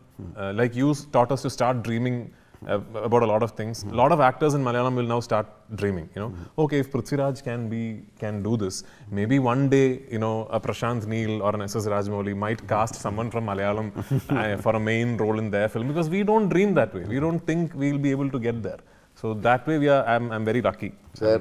like you, taught us to start dreaming about a lot of things. A lot of actors in Malayalam will now start dreaming. Okay, if Prithviraj can do this, maybe one day, a Prashanth Neel or an S.S. Rajamouli might cast someone from Malayalam for a main role in their film, because we don't dream that way. We don't think we'll be able to get there. So that way, I'm very lucky. Sir,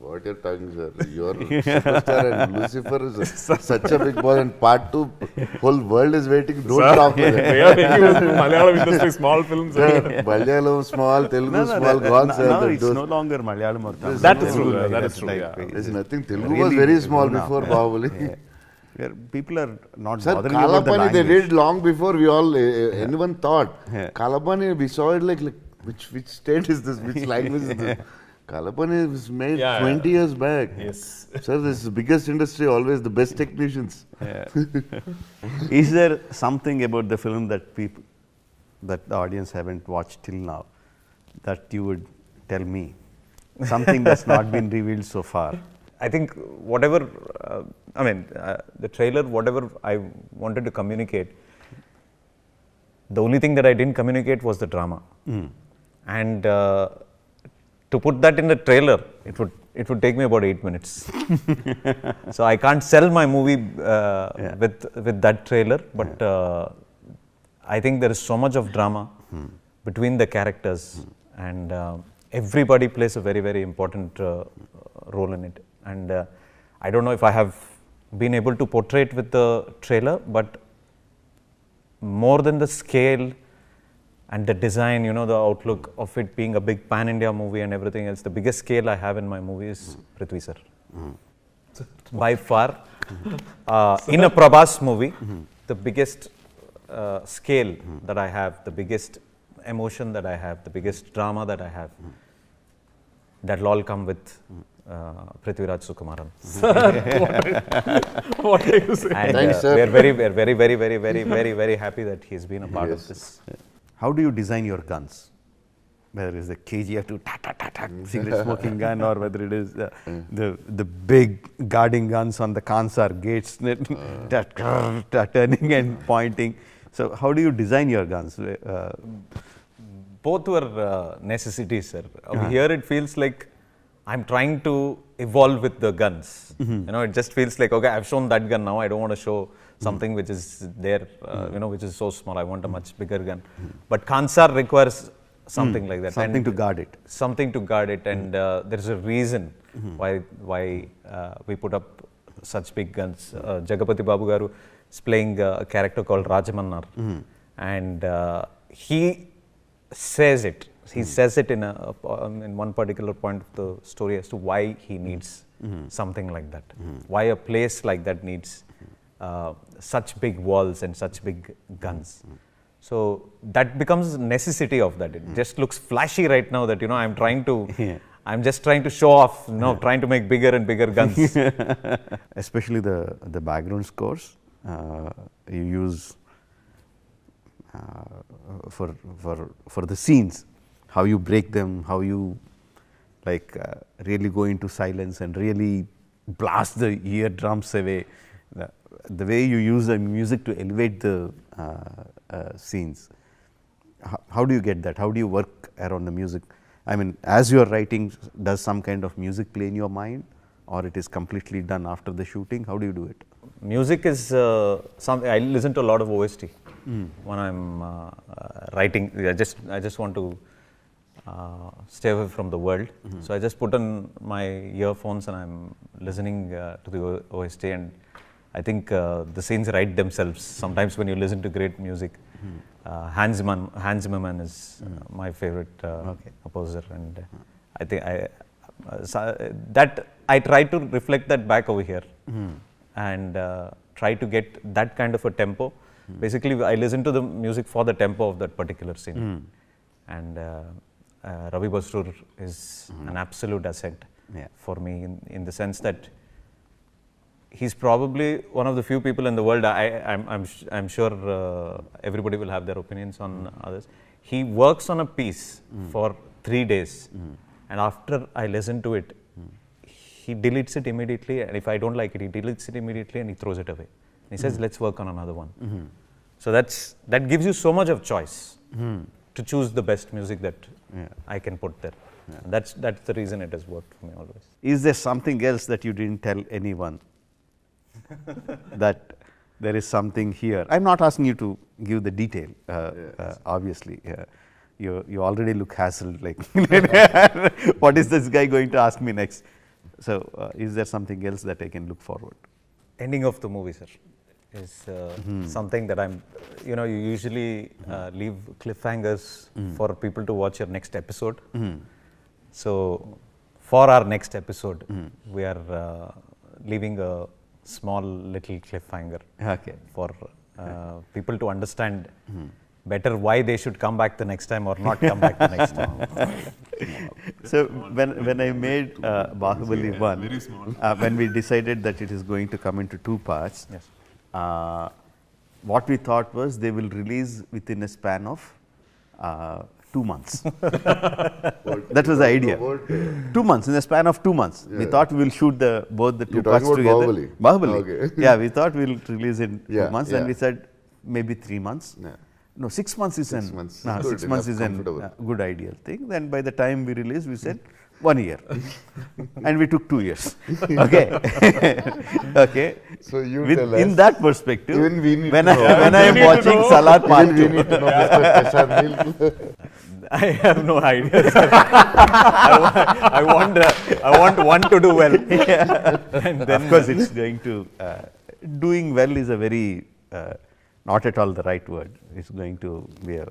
what you're talking, sir? You're superstar and Lucifer is such a big boss, and part 2, whole world is waiting. Don't talk like that. They are making Malayalam industry small films. Sir, Malayalam small, Telugu small, gone, sir. No, it's no longer Malayalam or Tamil. That is true. That is true. There's nothing. Telugu was very small before Bahubali. People are not Sir, bothering about the Kalapani they language. did long before we all, anyone thought. Kalapani, we saw it like which state is this, which language is this? Kalapani was made 20 years back. Yes. Sir, this is the biggest industry, always the best technicians. Is there something about the film that the audience haven't watched till now that you would tell me? Something that's not been revealed so far. I think whatever, the trailer, whatever I wanted to communicate, the only thing that I didn't communicate was the drama. And to put that in the trailer, it would take me about 8 minutes. So I can't sell my movie with that trailer, but I think there is so much of drama between the characters, and everybody plays a very, very important role in it. And I don't know if I have been able to portray it with the trailer, but more than the scale and the design, the outlook of it being a big pan-India movie and everything else, the biggest scale I have in my movie is Prithvi sir. By far, in a Prabhas movie, the biggest scale that I have, the biggest emotion that I have, the biggest drama that I have, that'll all come with Prithviraj Sukumaran. What are you saying? And Thanks, sir. we're very happy that he's been a part of this. How do you design your guns? Whether it's the KGF cigarette smoking gun, or whether it is the big guarding guns on the Kansar gates turning and pointing. So how do you design your guns? Both were necessities, sir. Here it feels like I'm trying to evolve with the guns. It just feels like, okay, I've shown that gun now. I don't want to show something which is there, which is so small. I want a much bigger gun. But Kansar requires something like that. Something to guard it. Something to guard it, and there's a reason why we put up such big guns. Jagapati Babu Garu is playing a character called Rajamannar, and he says it. He says it in one particular point of the story as to why he needs something like that. Why a place like that needs such big walls and such big guns. So that becomes necessity of that. It just looks flashy right now that, I'm trying to, I'm just trying to show off, trying to make bigger and bigger guns. Especially the background scores you use for the scenes, how you break them, how you really go into silence and really blast the eardrums away. The way you use the music to elevate the scenes. How do you get that? How do you work around the music? I mean, as you are writing, does some kind of music play in your mind, or it is completely done after the shooting? How do you do it? Music is something I listen to a lot of OST when I'm writing. I just want to stay away from the world. So I just put on my earphones and I'm listening to the OST, and I think the scenes write themselves. Sometimes when you listen to great music, Hans Zimmerman is my favorite composer, and I think that I try to reflect that back over here and try to get that kind of a tempo. Basically, I listen to the music for the tempo of that particular scene, and Ravi Basrur is an absolute asset for me in the sense that he's probably one of the few people in the world. I'm sure everybody will have their opinions on others. He works on a piece for 3 days, and after I listen to it, he deletes it immediately. And if I don't like it, he deletes it immediately and he throws it away. And he says, "Let's work on another one." So that gives you so much of choice. to choose the best music that Yeah. I can put there. That's the reason it has worked for me always. Is there something else that you didn't tell anyone? That there is something here. I'm not asking you to give the detail, obviously. You already look hassled, like, what is this guy going to ask me next? So, is there something else that I can look forward? Ending of the movie, sir, is something that you usually leave cliffhangers for people to watch your next episode. So, for our next episode, we are leaving a small little cliffhanger for people to understand better why they should come back the next time or not come back the next time. So, when I made Bahubali 1, when we decided that it is going to come into 2 parts, Yes. What we thought was they will release within a span of 2 months. That was the idea. 2 months, in the span of 2 months. We thought we will shoot both the 2 You're parts talking together. about Bahubali. Okay. Yeah, we thought we will release in 2 Yeah, months. yeah. Then we said maybe 3 months. Yeah. No, 6 months is 6 months. No, Good 6 months enough, is a comfortable. good ideal thing. Then by the time we released, we said 1 year, and we took 2 years. Okay, okay. So you With, tell in us. that perspective, Even we need when to know. when I am watching Salaar Part Even we 2, need to know Mr. Prashanth Neel. I have no idea, sir. I want one to do well. And then of course, it's going to doing well is a very not at all the right word. It's going to be a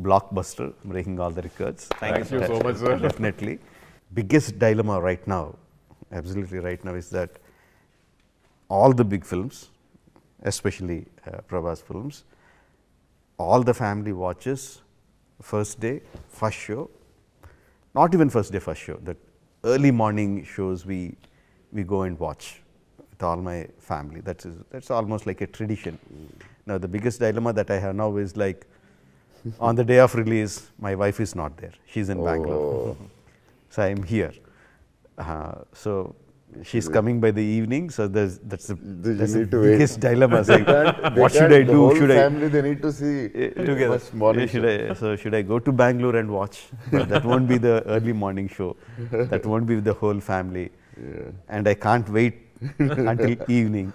blockbuster, breaking all the records. Thank you so much, sir. Definitely. Biggest dilemma right now, absolutely right now, is that all the big films, especially Prabhas films, all the family watches first day, first show, not even first day, first show, the early morning shows we go and watch with all my family. That's almost like a tradition. Now, the biggest dilemma that I have now is like, on the day of release, my wife is not there. She's in Bangalore. So, I am here. So, she's coming by the evening. So, that's the need to biggest dilemma. It's like, They what should can't- I the do? whole Should family, they need to see together. first morning show. Should I go to Bangalore and watch? But that won't be the early morning show. That won't be the whole family. And I can't wait until evening.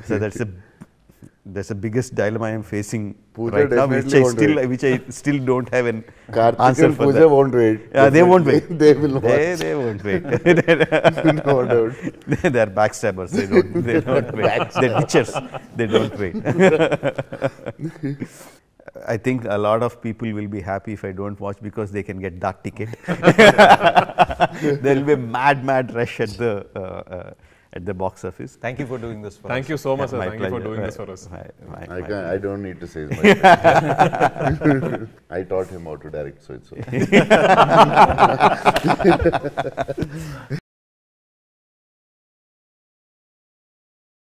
So that's the biggest dilemma I am facing Pooja right now, definitely which I still don't have an Karthik answer and for Pooja that. won't wait. They won't wait. They will watch. They won't wait. No doubt. They are backstabbers. They don't wait. They're ditchers. They don't wait. I think a lot of people will be happy if I don't watch, because they can get dark ticket. There will be a mad rush at the box office. thank you for doing this for us. Thank you so much, sir. My Thank you for pleasure. doing this for us. I don't need to say it. I taught him how to direct, so it's okay.